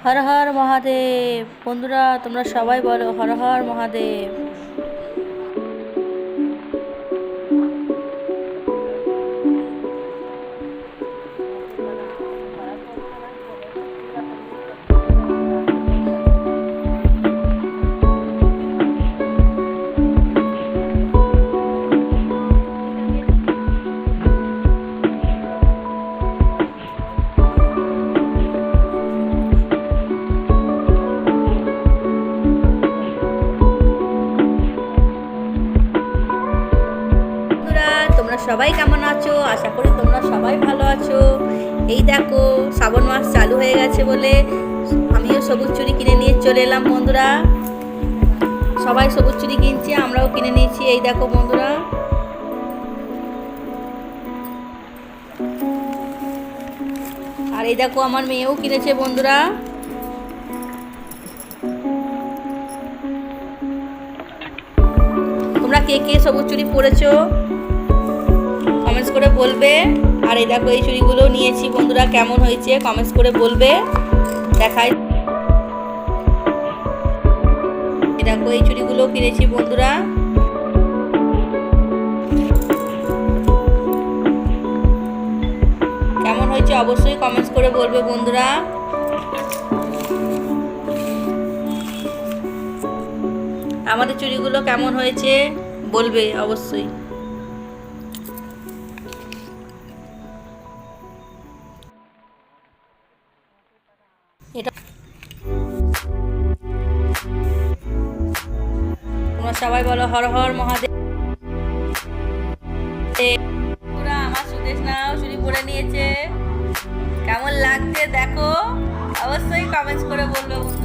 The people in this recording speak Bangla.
হর হর মহাদেব। বন্ধুরা তোমরা সবাই বলো হর হর মহাদেব। তোমরা সবাই কেমন আছো? আশা করি তোমরা সবাই ভালো আছো। এই দেখো শ্রাবণ মাস চালু হয়ে গেছে বলে আমিও সবুজ চুড়ি কিনে নিয়ে চলে এলাম বন্ধুরা। সবাই সবুজ চুড়ি কিনছে, আমরাও কিনে নিয়েছি। এই দেখো বন্ধুরা, আর এই দেখো আমার মেয়েও কিনেছে বন্ধুরা। তোমরা কে কে সবুজ চুড়ি পরেছো কমেন্টস করে বলবে। আর এই দেখো এই চুড়িগুলো নিয়েছি বন্ধুরা, কেমন হয়েছে কমেন্টস করে বলবে। দেখাই, এই দেখো এই চুড়িগুলো কিনেছি বন্ধুরা। কেমন হয়েছে অবশ্যই কমেন্টস করে বলবে বন্ধুরা। আমাদের চুড়িগুলো কেমন হয়েছে বলবে অবশ্যই। এটা তোমরা সবাই বলো হর হর মহাদেব। আমার সুদেশ নাও চুড়ি পরে নিয়েছে, কেমন লাগছে দেখো অবশ্যই কমেন্টস করে বলবে বন্ধু।